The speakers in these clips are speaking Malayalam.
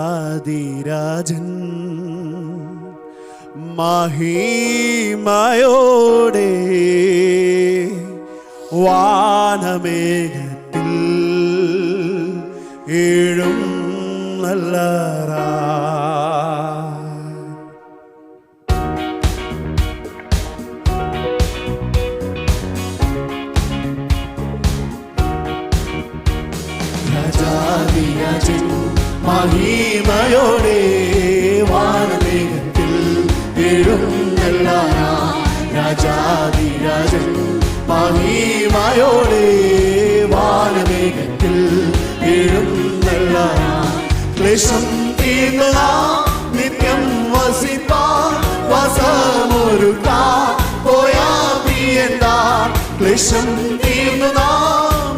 രാജാധിരാജൻ മഹിമയോടെ വാനമേഘത്തിൽ ഏഴും നല്ല രാജാധിരാജൻ മഹിമയോടെ വാനമേഘത്തിൽ എഴുന്നള്ള രാജാധിരാജൻ മഹിമയോടെ വാനമേഘത്തിൽ എഴുന്നള്ള ക്ലേശം തീർന്ന നിത്യം വസിപ്പാൻ വാസമൊരുക്കാൻ പോയാ പ്രിയന്താ ക്ലേശം തീർന്ന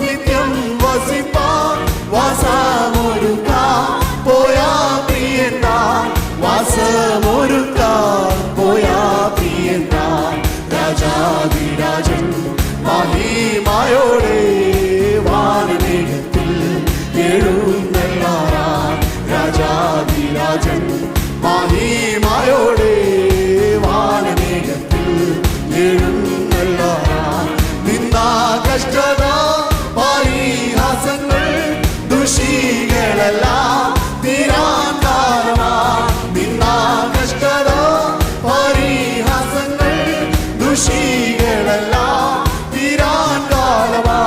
നിത്യം വസിപ്പാൻ വാസമൊരുക്കാൻ പോയാ പ്രിയന്താ വാസമൊരുക്കാൻ പോയാ പ്രിയന്താ രാജാധിരാജൻ മഹിമയോടെ വാനമേഘത്തിൽ എഴുന്നള്ള രാജാധിരാജൻ മഹിമയോടെ വാനമേഘത്തിൽ എഴുന്നള്ള നിന്ന കഷ്ടത പരിഹാസങ്ങൾ ദുഷികളെല്ലാം തീരാൻ കാലമാ നിന്ന കഷ്ടത പരിഹാസങ്ങൾ ദുഷികളെല്ലാം തീരാൻ കാലമാ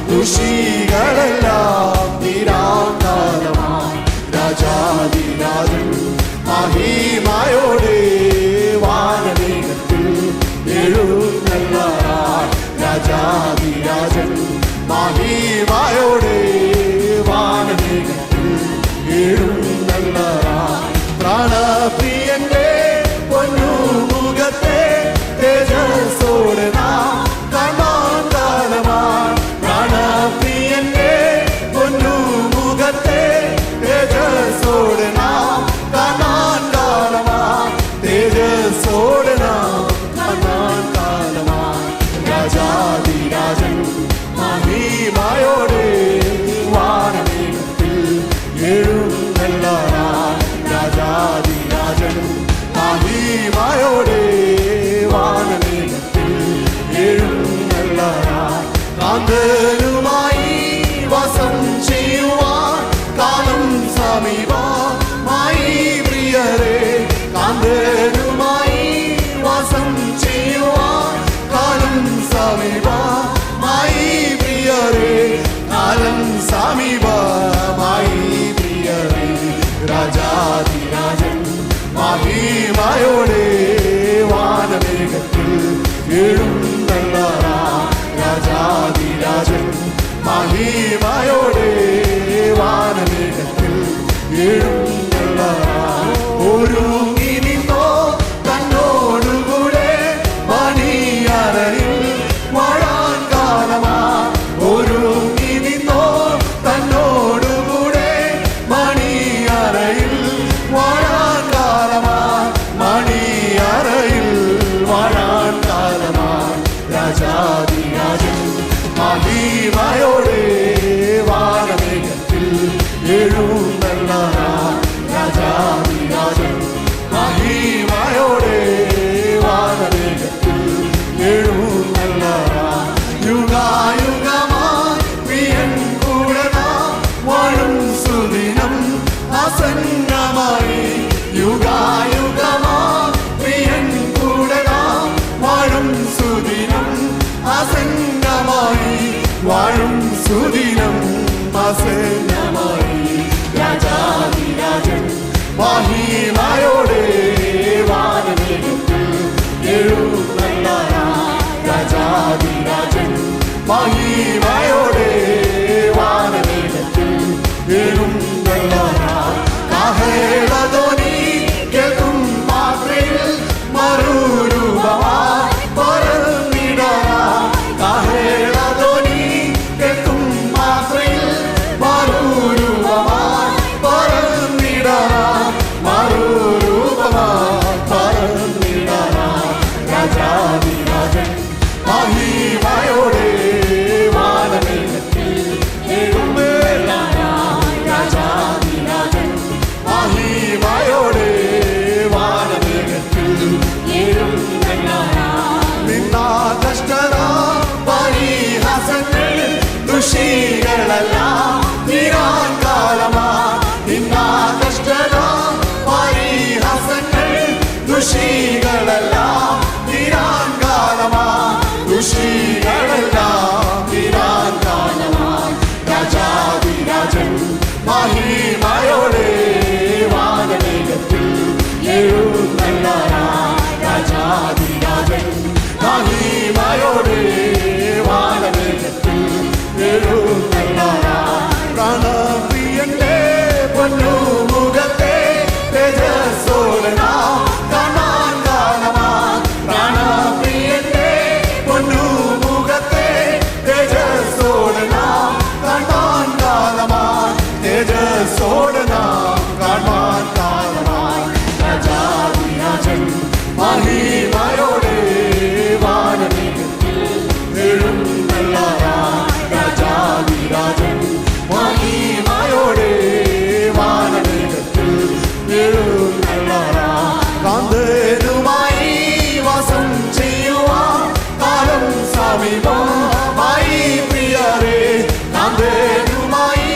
ദുഷികളെല്ലാം തീരാൻ കാലമാ രാജാധിരാജൻ മഹിമയോടെ വാനമേഘത്തിൽ എഴുന്നള്ള രാജാധിരാജൻ മഹിമയോടെ വാനമേഘത്തിൽ എഴുന്നള്ള പ്രാണപ്രിയന്റെ പൊന്നുമുഖത്തെ തേജസ്സോടെ നാം കാണാൻ കാലമായി പ്രാണപ്രിയന്റെ പൊന്നുമുഖത്തെ തേജസ്സോടെ നാം കാണാൻ കാലമായി തേജസ്സോടെ നാം കാണാൻ കാലമായി രാജാധിരാജൻ മഹിമയോടെ വാനമേഘത്തിൽ എഴുന്നള്ള രാജാധിരാജൻ മഹിമയോടെ വാനമേഘത്തിൽ എഴുന്നള്ള കാന്തനുമായി വാസം ചെയ്യുവാൻ കാലം സമീപമായി പ്രിയരേ കാന്തനുമായി വാസം ചെയ്യുവാൻ കാലം സമീപമായി പ്രിയരേ കാലം സമീപമായി പ്രിയരേ രാജാധിരാജൻ മഹിമയോടെ വാനമേഘത്തിൽ എഴുന്നള്ള രാജാധിരാജൻ മഹിമയോടെ വാനമേഘത്തിൽ എഴുന്നള്ള ഒരുങ്ങി നിന്നോ തന്നോടുകൂടെ മണിയറയിൽ വാഴാൻ കാലമാ ഒരുങ്ങി നിന്നോ തന്നോടുകൂടെ മണിയറയിൽ വാഴാൻ കാലമാ മണിയറയിൽ വാഴാൻ കാലമാ രാജാധിരാജൻ മഹിമയോടെ വാനമേഘത്തിൽ എഴുന്നള്ള രാജാധിരാജൻ മഹിമയോടെ വാനമേഘത്തിൽ എഴുന്നള്ള യുഗായുഗമായി പ്രിയൻ കൂടെ നാം വാഴും സുദിനം ആസന്നമായി യുഗായുഗമായി പ്രിയൻ കൂടെ നാം വാഴും സുദിനം ആസന്നമായി വാഴും സുദിനം ആസന്നമായി രാജാധിരാജൻ മഹിമയോടെ വാനമേഘത്തിൽ എഴുന്നള്ള രാജാധിരാജൻ മഹിമയോടെ വാനമേഘത്തിൽ എഴുന്നള്ള കാഹളധ്വനി കേൾക്കും മാത്രയിൽ മറുരൂപമായി പറന്നിട കാഹളധ്വനി കേൾക്കും മാത്രയിൽ ദുഷികളെല്ലാം തീരാൻ കാലമാ നിന്നാ കഷ്ടത പരിഹാസങ്ങൾ ദുഷികളെല്ലാം തീരാൻ കാലമാ ദുഷികളെല്ലാം തീരാൻ കാലമാ രാജാതിരാജൻ മഹിമയോടെ വാനമേഘത്തിൽ എഴുന്നള്ളാനായി രാജാതിരാജൻ മഹിമയോടെ വാനമേഘത്തിൽ എഴുന്നള്ളാനായി പ്രാണപ്രിയന്റെ പൊന്നുമുഖത്തെ തേജസ്സോടെ നാം കാണാൻ കാലമായി പ്രാണപ്രിയന്റെ പൊന്നുമുഖത്തെ തേജസ്സോടെ നാം കാണാൻ കാലമായി തേജസ്സോടെ നാം കാണാൻ കാലമായി രാജാതിരാജൻ മഹിമയോടെ വാനമേഘത്തിൽ എഴുന്നള്ളാനായി രാജാതിരാജൻ മഹിമയോടെ വാനമേഘത്തിൽ എഴുന്നള്ളാനായി കാന്തനുമായി വാസം ചെയ്യുവാൻ കാലം സമീപമായി പ്രിയരേ കാന്തനുമായി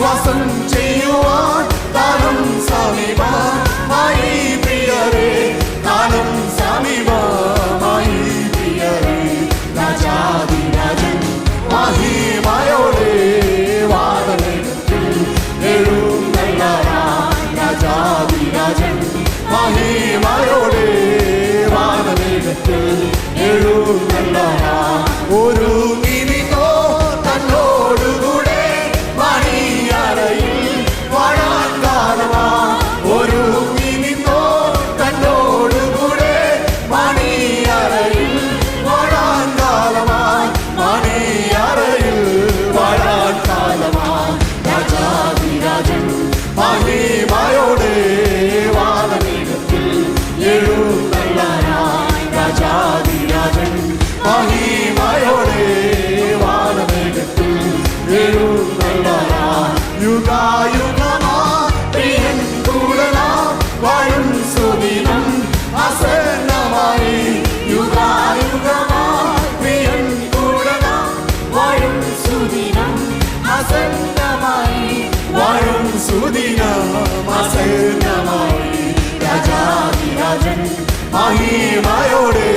വാസം ചെയ്യുവാൻ കാലം സമീപമായി പ്രിയരേ കാലം സമീപമായി പ്രിയരേ രാജാതിരാജൻ മഹിമയോടെ വാനമേഘത്തിൽ എഴുന്നള്ളാനായി രാജാതിരാജൻ മഹിമയോടെ വാനമേഘത്തിൽ എഴുന്നള്ളാനായി ഒരു നിമിത്തോ തന്നോടുകൂടെ മണിയറയിൽ വാഴാൻ കാലമാ ഒരു നിമിത്തോ തന്നോടുകൂടെ മണിയറയിൽ വാഴാൻ കാലമായി മണിയറയിൽ വാഴാൻ കാലമായി രാജാതിരാജൻ മഹിമയോടെ വാനമേഘത്തിൽ എഴുന്നള്ളാനായി രാജാതിരാജൻ മഹിമയോടെ വാനമേഘത്തിൽ എഴുന്നള്ളാനായി യുഗായുഗമാ പ്രിയൻ കൂടെ നാം വാഴും സുദിനം ആസന്നമായി യുഗായുഗമാ പ്രിയൻ കൂടെ നാം വാഴും സുദിനം ആസന്നമായി വാഴും സുദിനം ആസന്നമായി രാജാതിരാജൻ മഹിമയോടെ